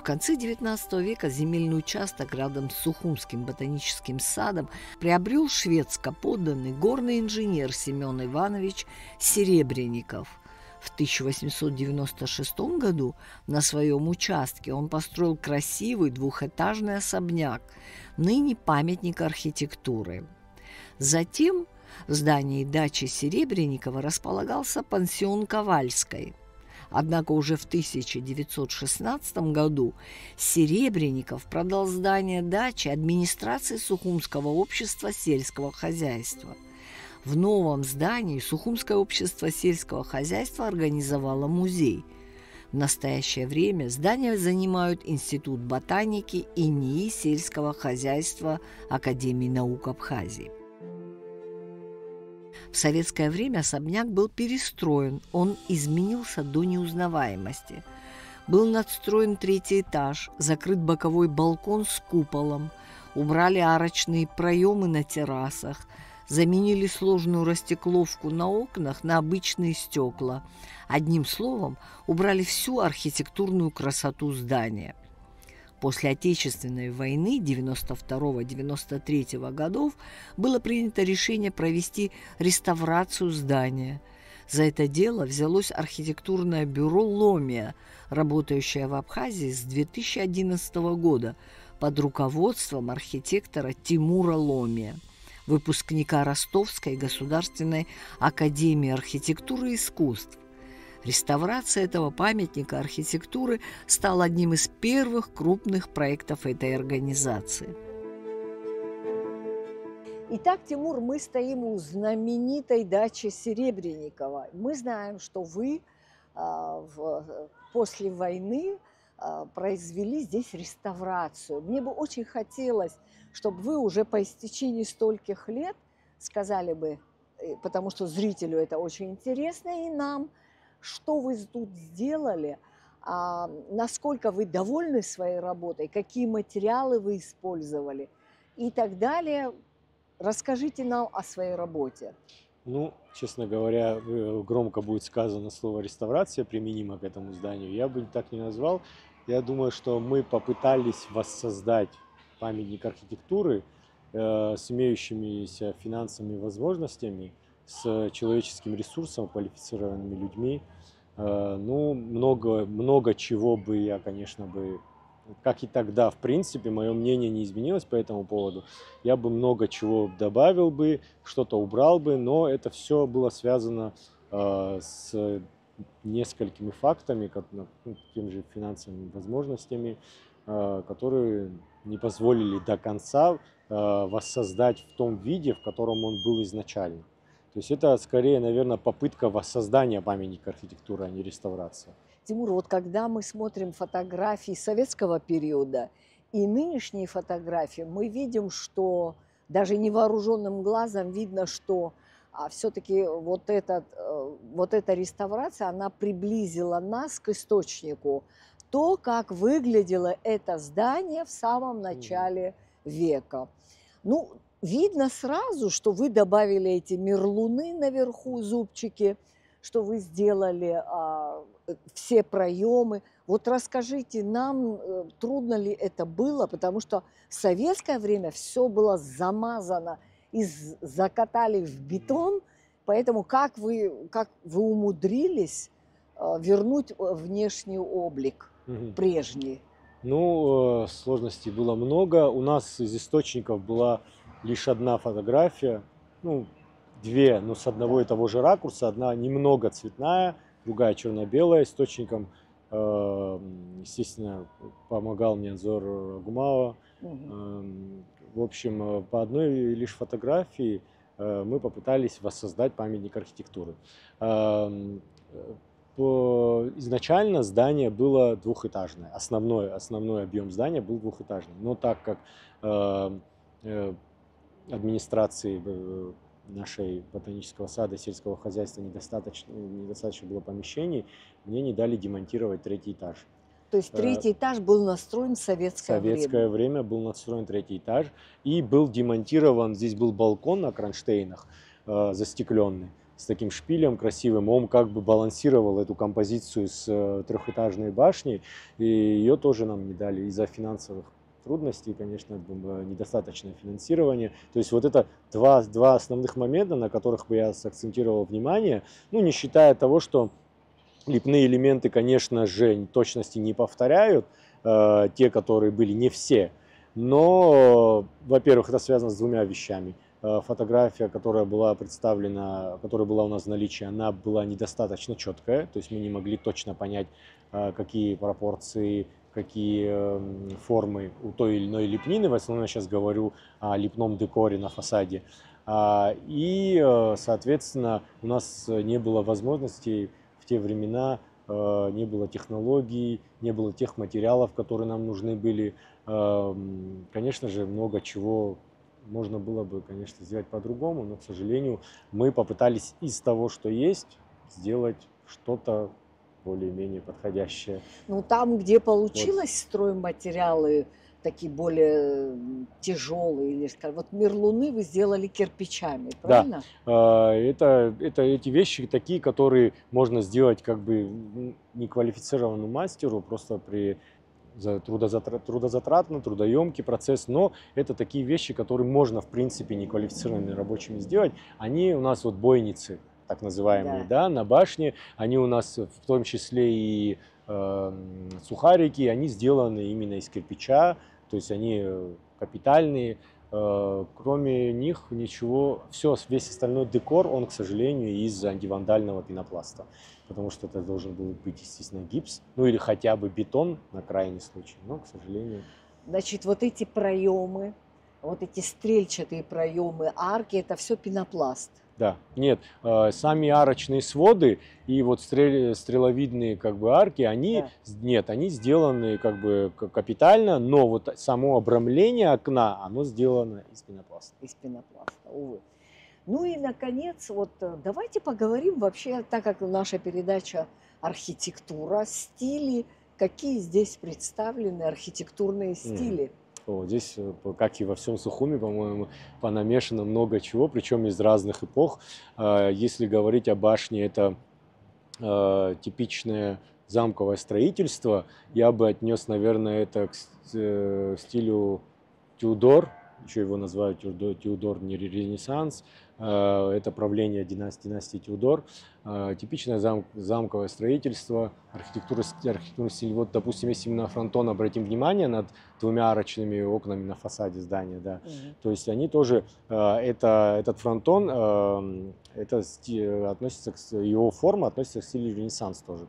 конце XIX века земельный участок рядом с Сухумским ботаническим садом приобрел шведско-подданный горный инженер Семен Иванович Серебренников. В 1896 году на своем участке он построил красивый двухэтажный особняк, ныне памятник архитектуры. Затем в здании дачи Серебренникова располагался пансион Ковальской. Однако уже в 1916 году Серебренников продал здание дачи администрации Сухумского общества сельского хозяйства. В новом здании Сухумское общество сельского хозяйства организовало музей. В настоящее время здание занимают Институт ботаники и НИИ сельского хозяйства Академии наук Абхазии. В советское время особняк был перестроен, он изменился до неузнаваемости. Был надстроен третий этаж, закрыт боковой балкон с куполом, убрали арочные проемы на террасах, заменили сложную растекловку на окнах на обычные стекла. Одним словом, убрали всю архитектурную красоту здания. После Отечественной войны 1992-1993 годов было принято решение провести реставрацию здания. За это дело взялось архитектурное бюро «Ломия», работающее в Абхазии с 2011 года под руководством архитектора Тимура Ломия, выпускника Ростовской государственной академии архитектуры и искусств. Реставрация этого памятника архитектуры стала одним из первых крупных проектов этой организации. Итак, Тимур, мы стоим у знаменитой дачи Серебренникова. Мы знаем, что вы после войны произвели здесь реставрацию. Мне бы очень хотелось, чтобы вы уже по истечении стольких лет сказали бы, потому что зрителю это очень интересно и нам, что вы тут сделали, насколько вы довольны своей работой, какие материалы вы использовали и так далее. Расскажите нам о своей работе. Ну, честно говоря, громко будет сказано слово «реставрация», применимо к этому зданию. Я бы так не назвал. Я думаю, что мы попытались воссоздать памятник архитектуры с имеющимися финансовыми возможностями, с человеческим ресурсом, квалифицированными людьми. Ну, много чего бы я, конечно, как и тогда, в принципе, мое мнение не изменилось по этому поводу. Я бы много чего добавил бы, что-то убрал бы, но это все было связано с несколькими фактами, теми же финансовыми возможностями, которые не позволили до конца воссоздать в том виде, в котором он был изначально. То есть это скорее, наверное, попытка воссоздания памятника архитектуры, а не реставрация. Тимур, вот когда мы смотрим фотографии советского периода и нынешние фотографии, мы видим, что даже невооруженным глазом видно, что все-таки вот эта реставрация, она приблизила нас к источнику. То, как выглядело это здание в самом начале века. Ну, видно сразу, что вы добавили эти мерлуны наверху, зубчики, что вы сделали все проемы. Вот расскажите нам, трудно ли это было, потому что в советское время все было замазано и закатали в бетон, поэтому как вы умудрились вернуть внешний облик прежний? Ну, сложностей было много. У нас из источников была лишь одна фотография, ну, две, но с одного и того же ракурса. Одна немного цветная, другая черно-белая. Источником, естественно, помогал мне Анзор Гумава. В общем, по одной лишь фотографии мы попытались воссоздать памятник архитектуры. Изначально здание было двухэтажное. Основной объем здания был двухэтажный. Но так как администрации нашей ботанического сада, сельского хозяйства недостаточно было помещений, мне не дали демонтировать третий этаж. То есть третий этаж был настроен в советское время? В советское время был настроен третий этаж и был демонтирован, здесь был балкон на кронштейнах застекленный. с таким шпилем красивым. Он как бы балансировал эту композицию с трехэтажной башней, и ее тоже нам не дали из-за финансовых трудностей, конечно, недостаточное финансирование. То есть вот это два основных момента, на которых бы я сакцентировал внимание, ну, не считая того, что лепные элементы, конечно же, точности не повторяют, те, которые были, не все. Но, во-первых, это связано с двумя вещами. Фотография, которая была представлена, которая была у нас в наличии, она была недостаточно четкая. То есть мы не могли точно понять, какие пропорции, какие формы у той или иной лепнины. В основном я сейчас говорю о лепном декоре на фасаде. И, соответственно, у нас не было возможностей в те времена, не было технологий, не было тех материалов, которые нам нужны были. Конечно же, много чего можно было бы, конечно, сделать по-другому, но, к сожалению, мы попытались из того, что есть, сделать что-то более-менее подходящее. Ну, там, где получилось стройматериалы, такие более тяжелые, или, скажем, вот мир Луны вы сделали кирпичами, правильно? Да, это эти вещи такие, которые можно сделать как бы неквалифицированному мастеру, просто при трудозатратный, трудоемкий процесс, но это такие вещи, которые можно, в принципе, неквалифицированными рабочими сделать. Они у нас вот бойницы, так называемые, да, на башне, они у нас в том числе и сухарики, они сделаны именно из кирпича, то есть они капитальные, кроме них ничего, весь остальной декор, он, к сожалению, из антивандального пенопласта, потому что это должен был быть, естественно, гипс, ну или хотя бы бетон на крайний случай, но, к сожалению. Значит, вот эти проемы, вот эти стрельчатые проемы, арки, это все пенопласт. Да, нет, сами арочные своды и вот стреловидные как бы арки, они, нет, они сделаны как бы капитально, но вот само обрамление окна, оно сделано из пенопласта. Из пенопласта, увы. Ну и, наконец, вот давайте поговорим вообще, так как наша передача «Архитектура», стили, какие здесь представлены архитектурные стили. Здесь, как и во всем Сухуми, по-моему, понамешано много чего, причем из разных эпох. Если говорить о башне, это типичное замковое строительство. Я бы отнес, наверное, это к стилю Тюдор, еще его называют Тюдор, не Ренессанс. Это правление династии Тюдор. Типичное замковое строительство, архитектурный стиль. Вот, допустим, если мы на фронтон обратим внимание над двумя арочными окнами на фасаде здания, да, то есть они тоже, этот фронтон, относится его форма относится к стилю Ренессанс тоже.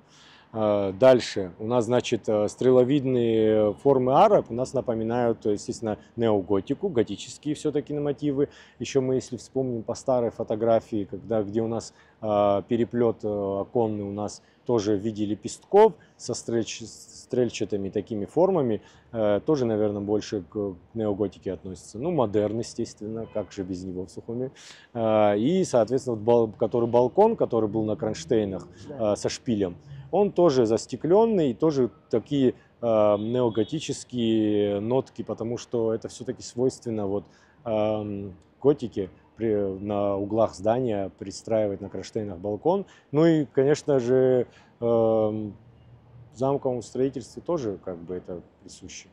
Дальше у нас, значит, стреловидные формы арок у нас напоминают, естественно, неоготику, готические все-таки мотивы. Еще мы, если вспомним по старой фотографии, где у нас переплет оконный у нас тоже в виде лепестков со стрельчатыми такими формами, тоже, наверное, больше к неоготике относится. Ну, модерн, естественно, как же без него в Сухуми. И, соответственно, балкон, который был на кронштейнах со шпилем, он тоже застекленный, тоже такие неоготические нотки, потому что это все-таки свойственно вот готике на углах здания пристраивать на кронштейнах балкон. Ну и, конечно же, замковому строительству тоже как бы это присуще.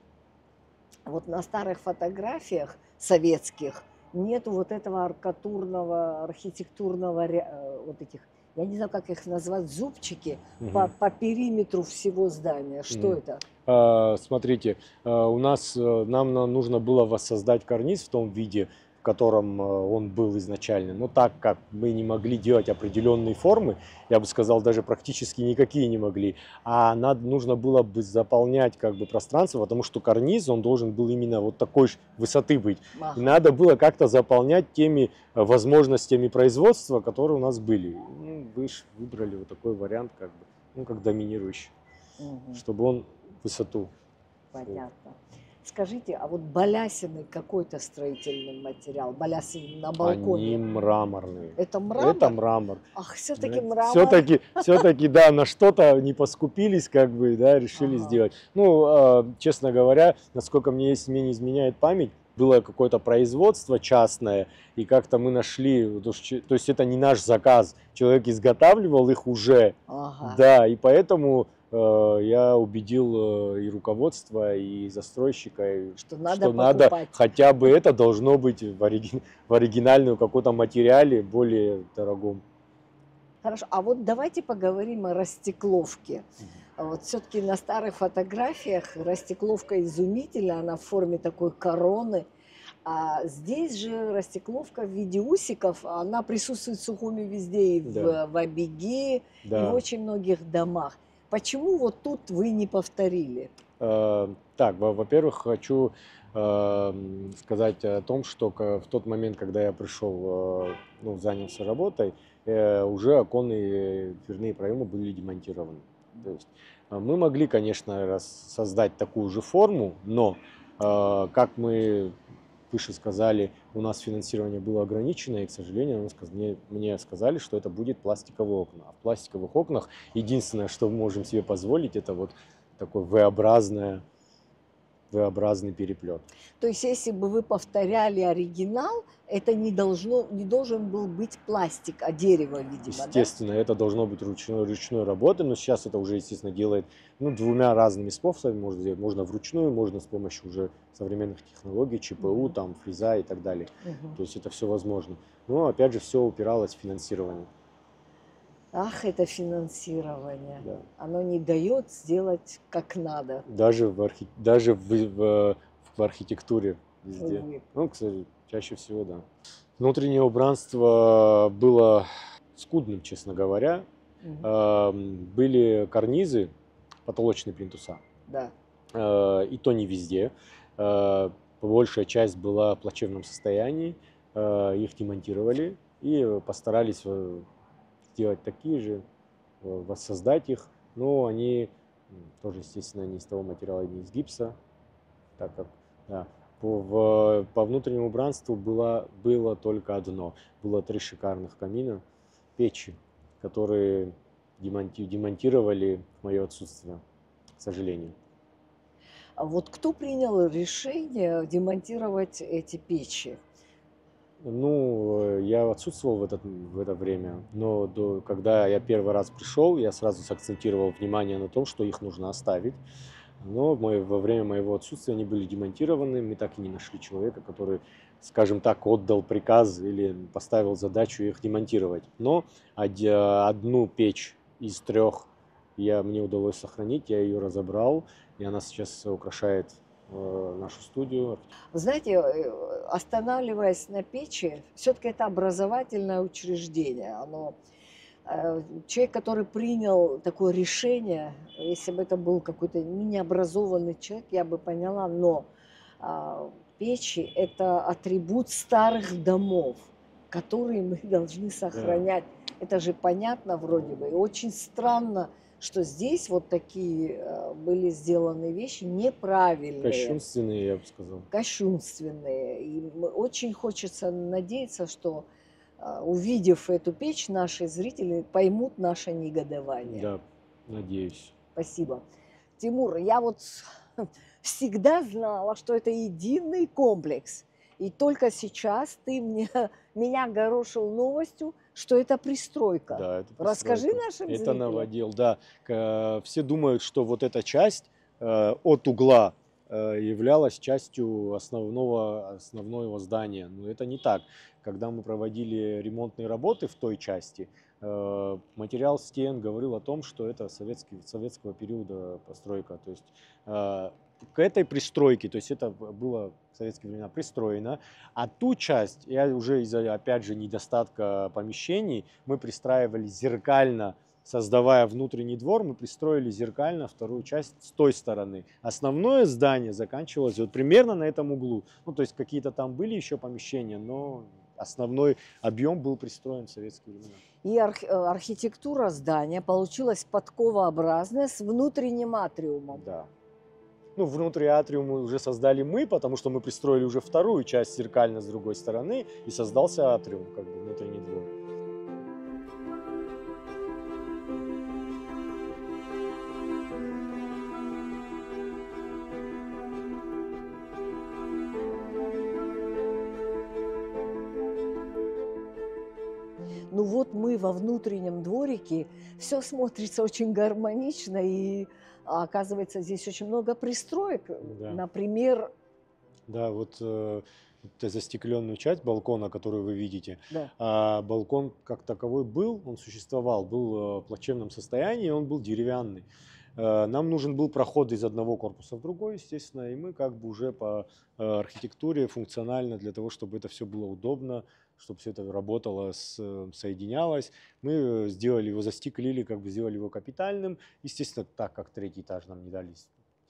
Вот на старых фотографиях советских нету вот этого аркатурного, архитектурного, вот этих, я не знаю, как их назвать, зубчики по периметру всего здания. Что это? Смотрите, нам нужно было воссоздать карниз в том виде, в котором он был изначально. Но так как мы не могли делать определенные формы, я бы сказал, даже практически никакие не могли, а нужно было бы заполнять как бы пространство, потому что карниз, он должен был именно вот такой же высоты быть. И надо было как-то заполнять теми возможностями производства, которые у нас были. Ну, вы выбрали вот такой вариант, как бы, ну, как доминирующий, чтобы он высоту. Понятно. Скажите, а вот балясины какой-то строительный материал? Балясины на балконе? Они мраморные. Это мрамор? Это мрамор. Ах, все-таки мрамор. Все-таки, да, на что-то не поскупились, как бы, да, решили сделать. Ну, честно говоря, насколько мне не изменяет память, было какое-то производство частное, и как-то мы нашли, то есть это не наш заказ, человек изготавливал их уже, Ага. да, и поэтому я убедил и руководство, и застройщика, Что надо что надо покупать. хотя бы это должно быть в оригинальном каком-то материале, более дорогом. Хорошо, а вот давайте поговорим о растекловке. Вот все-таки на старых фотографиях растекловка изумительна, она в форме такой короны. А здесь же растекловка в виде усиков, она присутствует в Сухуми везде, и Да. в Абиге, и в Да. очень многих домах. Почему вот тут вы не повторили? Так, во-первых, хочу сказать о том, что в тот момент, когда я пришел, ну, занялся работой, уже оконные дверные проемы были демонтированы. То есть мы могли, конечно, создать такую же форму, но, как мы выше сказали, у нас финансирование было ограничено, и, к сожалению, мне сказали, что это будет пластиковые окна. А в пластиковых окнах единственное, что мы можем себе позволить, это вот такой V-образный переплет. То есть, если бы вы повторяли оригинал, это не должен был быть пластик, а дерево, видимо, Естественно, это должно быть ручной работы, но сейчас это уже, естественно, делает, ну, двумя разными способами можно сделать. Можно вручную, можно с помощью уже современных технологий, ЧПУ, там, фреза и так далее. То есть это все возможно. Но, опять же, все упиралось в финансирование. Ах, это финансирование. Да. Оно не дает сделать как надо. Даже в архитектуре везде. Увы. Ну, кстати, чаще всего, да. Внутреннее убранство было скудным, честно говоря. Были карнизы, потолочные плинтуса. Да. И то не везде. Большая часть была в плачевном состоянии. Их демонтировали и постарались сделать такие же, воссоздать их. Но они тоже, естественно, не из того материала, не из гипса. Так как, да, по внутреннему убранству было только одно. Было 3 шикарных камина, печи, которые демонтировали в мое отсутствие, к сожалению. А вот кто принял решение демонтировать эти печи? Ну, я отсутствовал в это время, но когда я первый раз пришел, я сразу сакцентировал внимание на том, что их нужно оставить. Но во время моего отсутствия они были демонтированы, мы так и не нашли человека, который, скажем так, отдал приказ или поставил задачу их демонтировать. Но одну печь из 3 мне удалось сохранить, я ее разобрал, и она сейчас украшает нашу студию. Вы знаете, останавливаясь на печи, все-таки это образовательное учреждение. Человек, который принял такое решение, если бы это был какой-то необразованный человек, я бы поняла, но печи – это атрибут старых домов, которые мы должны сохранять. Да. Это же понятно вроде бы. И очень странно, что здесь вот такие были сделаны вещи неправильные. Кощунственные, я бы сказал. Кощунственные. И очень хочется надеяться, что, увидев эту печь, наши зрители поймут наше негодование. Да, надеюсь. Спасибо. Тимур, я вот всегда знала, что это единый комплекс. И только сейчас ты меня огорошил новостью, что это пристройка. Да, это пристройка. Расскажи нашим зрителям. Это новодел, да. Все думают, что вот эта часть от угла являлась частью основного здания. Но это не так. Когда мы проводили ремонтные работы в той части, материал стен говорил о том, что это советского периода постройка. То есть к этой пристройке, то есть это было в советские времена пристроено, а ту часть, уже из-за, опять же, недостатка помещений, мы пристраивали зеркально, создавая внутренний двор, мы пристроили зеркально вторую часть с той стороны. Основное здание заканчивалось вот примерно на этом углу. Ну, то есть какие-то там были еще помещения, но основной объем был пристроен в советские времена. И архитектура здания получилась подковообразная с внутренним атриумом. Да. Ну, внутри атриума уже создали мы, потому что мы пристроили уже вторую часть зеркально с другой стороны, и создался атриум, как бы внутренний двор. Ну вот мы во внутреннем дворике, все смотрится очень гармонично, и оказывается, здесь очень много пристроек. Да. Например, Да, вот застекленную часть балкона, которую вы видите, да, балкон как таковой был, он существовал, был в плачевном состоянии, он был деревянный. Нам нужен был проход из одного корпуса в другой, естественно, и мы как бы уже по архитектуре функционально для того, чтобы это все было удобно, чтобы все это работало, соединялось, мы сделали его, застеклили, как бы сделали его капитальным. Естественно, так как третий этаж нам не дали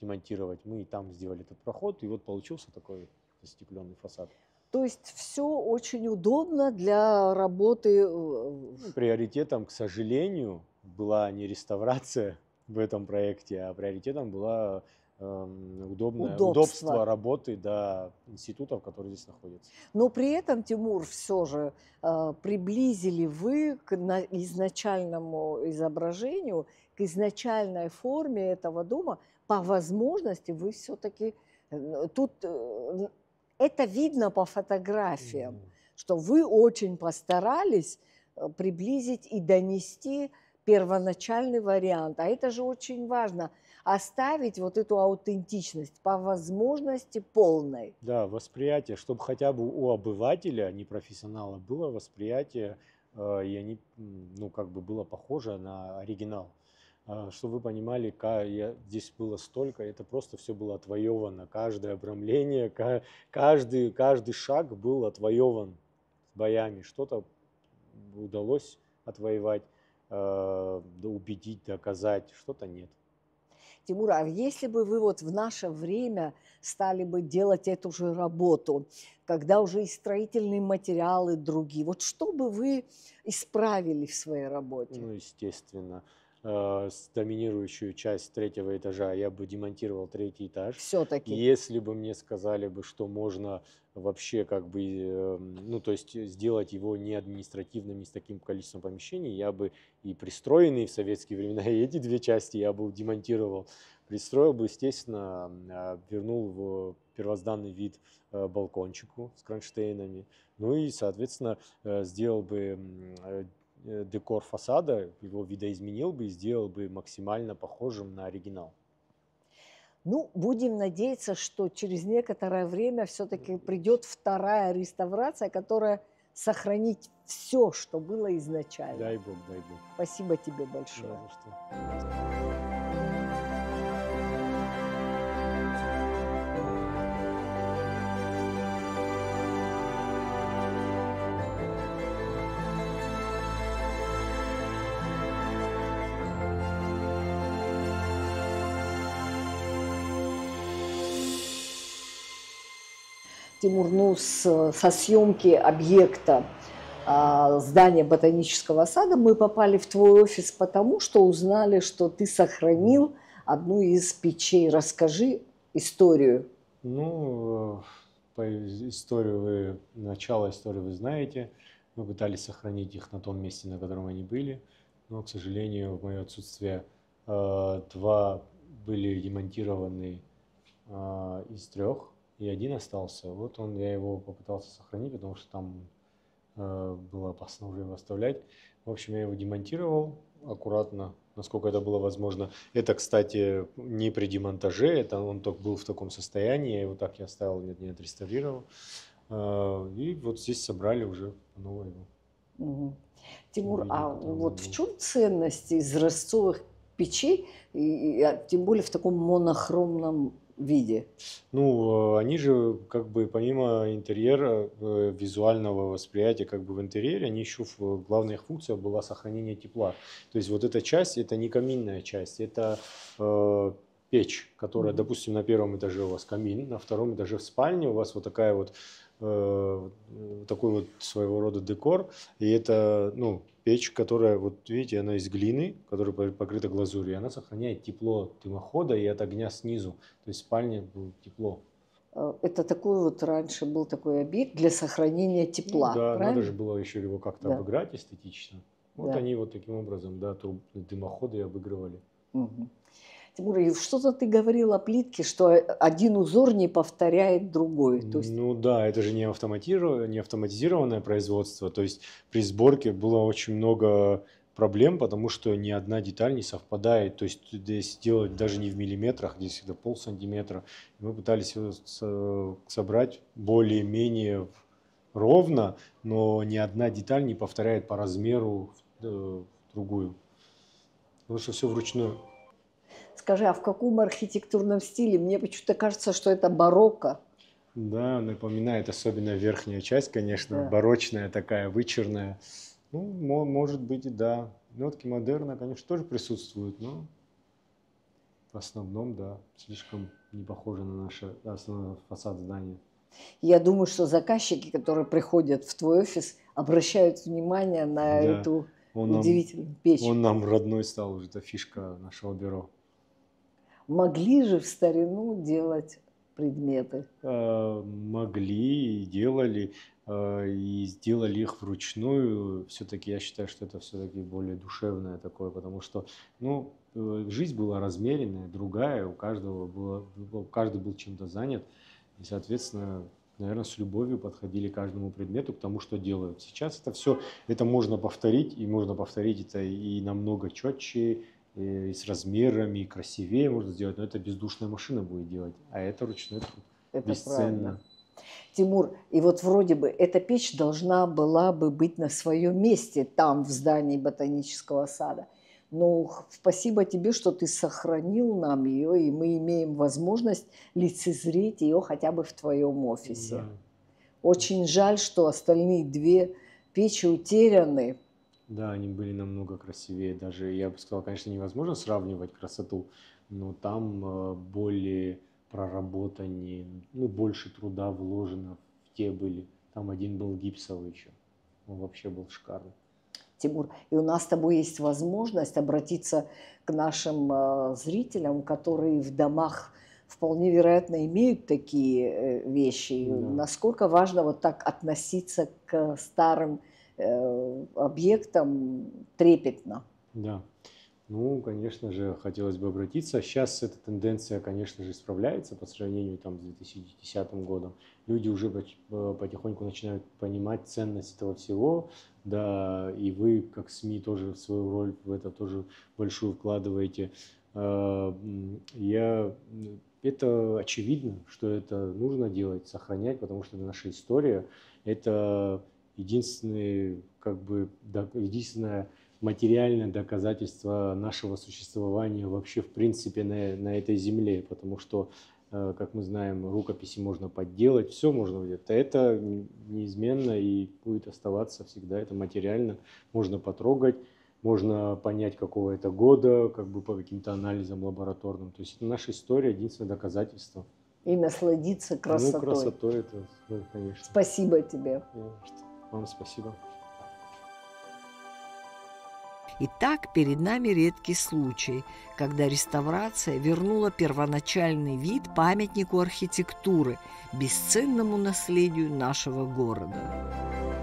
демонтировать, мы и там сделали этот проход, и вот получился такой застекленный фасад. то есть все очень удобно для работы. Приоритетом, к сожалению, была не реставрация в этом проекте, а приоритетом было удобство работы институтов, которые здесь находятся. Но при этом, Тимур, все же приблизили вы к изначальному изображению, к изначальной форме этого дома. По возможности вы все-таки тут это видно по фотографиям, что вы очень постарались приблизить и донести первоначальный вариант. А это же очень важно – оставить вот эту аутентичность по возможности полной. Да, восприятие, чтобы хотя бы у обывателя, не профессионала, было восприятие, и они, ну, как бы было похоже на оригинал. Чтобы вы понимали, здесь было столько, это просто все было отвоевано. Каждое обрамление, каждый шаг был отвоеван боями. Что-то удалось отвоевать, убедить, доказать, что-то нет. Тимур, а если бы вы вот в наше время стали бы делать эту же работу, когда уже и строительные материалы другие, вот что бы вы исправили в своей работе? Ну, естественно, доминирующую часть третьего этажа я бы демонтировал третий этаж. Все-таки. Если бы мне сказали бы, что можно вообще как бы, ну, то есть сделать его не административным, не с таким количеством помещений, я бы и пристроенные в советские времена, и эти две части я бы демонтировал. Пристроил бы, естественно, вернул в первозданный вид балкончику с кронштейнами. Ну и, соответственно, сделал бы декор фасада, его видоизменил бы и сделал бы максимально похожим на оригинал. Ну, будем надеяться, что через некоторое время все-таки придет вторая реставрация, которая сохранит все, что было изначально. Дай Бог, дай Бог. Спасибо тебе большое. Не за что. Тимур, ну, со съемки объекта здания ботанического сада мы попали в твой офис потому, что узнали, что ты сохранил одну из печей. Расскажи историю. Ну, начало истории вы знаете. Мы пытались сохранить их на том месте, на котором они были. Но, к сожалению, в мое отсутствие два были демонтированы из трех. И один остался. Вот я его попытался сохранить, потому что там было опасно уже его оставлять. В общем, я его демонтировал аккуратно, насколько это было возможно. Это, кстати, не при демонтаже, он только был в таком состоянии, я его так и оставил, не отреставрировал. И вот здесь собрали уже по-новому его. Угу. Тимур, а вот в чем ценность изразцовых печей, тем более в таком монохромном виде? Ну, они же как бы помимо интерьера, визуального восприятия как бы в интерьере, они еще главная их функция была сохранение тепла. То есть вот эта часть, это не каминная часть, это печь, которая, допустим, на первом этаже у вас камин, на втором этаже в спальне у вас вот такая вот такой вот своего рода декор, и это, ну, печь, которая, вот видите, она из глины, которая покрыта глазурью, и она сохраняет тепло дымохода и от огня снизу, то есть в спальне будет тепло. Это такой вот раньше был такой объект для сохранения тепла, ну, да, правильно? надо же было еще его как-то обыграть эстетично. Вот Да. они вот таким образом, да, дымоходы обыгрывали. Угу. Тимур, и что-то ты говорил о плитке, что один узор не повторяет другой. То есть... Ну да, это же не автоматизированное производство. То есть при сборке было очень много проблем, потому что ни одна деталь не совпадает. То есть здесь делать даже не в миллиметрах, здесь всегда полсантиметра. Мы пытались его собрать более-менее ровно, но ни одна деталь не повторяет по размеру другую. Потому что все вручную. Скажи, а в каком архитектурном стиле? Мне почему-то кажется, что это барокко. Да, напоминает, особенно верхняя часть, конечно, Да. барочная такая, вычурная. Ну, может быть, и да. Нотки модерна, конечно, тоже присутствуют, но в основном, да, слишком не похоже на наш основной фасад здания. Я думаю, что заказчики, которые приходят в твой офис, обращают внимание на Да, эту он удивительную печь. нам родной стал уже, это фишка нашего бюро. Могли же в старину делать предметы? Могли и делали, и сделали их вручную. Все-таки я считаю, что это все-таки более душевное такое, потому что, ну, жизнь была размеренная, другая, каждый был чем-то занят, и, соответственно, наверное, с любовью подходили к каждому предмету, к тому, что делают. Сейчас это все, это можно повторить, и можно повторить это и намного четче, и с размерами, и красивее можно сделать, но это бездушная машина будет делать, а это ручной труд. Это Бесценно. правильно. Тимур, и вот вроде бы эта печь должна была бы быть на своем месте там, в здании ботанического сада. Но спасибо тебе, что ты сохранил нам ее, и мы имеем возможность лицезреть ее хотя бы в твоем офисе. Да. Очень жаль, что остальные две печи утеряны. Да, они были намного красивее. Даже, я бы сказал, конечно, невозможно сравнивать красоту, но там более проработаннее, ну, больше труда вложено в те были. Там один был гипсовый еще. Он вообще был шикарный. Тимур, и у нас с тобой есть возможность обратиться к нашим зрителям, которые в домах вполне вероятно имеют такие вещи. Да. Насколько важно вот так относиться к старым объектам трепетно. Да. Ну, конечно же, хотелось бы обратиться. Сейчас эта тенденция, конечно же, исправляется по сравнению там, с 2010 годом. Люди уже потихоньку начинают понимать ценность этого всего. Да, и вы, как СМИ, тоже свою роль в это тоже большую вкладываете. Это очевидно, что это нужно делать, сохранять, потому что это наша история. Это единственное материальное доказательство нашего существования вообще в принципе на этой земле, потому что, как мы знаем, рукописи можно подделать, все можно делать. Это неизменно и будет оставаться всегда, это материально, можно потрогать, можно понять, какого это года, как бы по каким-то анализам лабораторным. То есть это наша история, единственное доказательство. И насладиться красотой. Ну, красотой это, конечно. Спасибо тебе. Вам спасибо. Итак, перед нами редкий случай, когда реставрация вернула первоначальный вид памятнику архитектуры, бесценному наследию нашего города.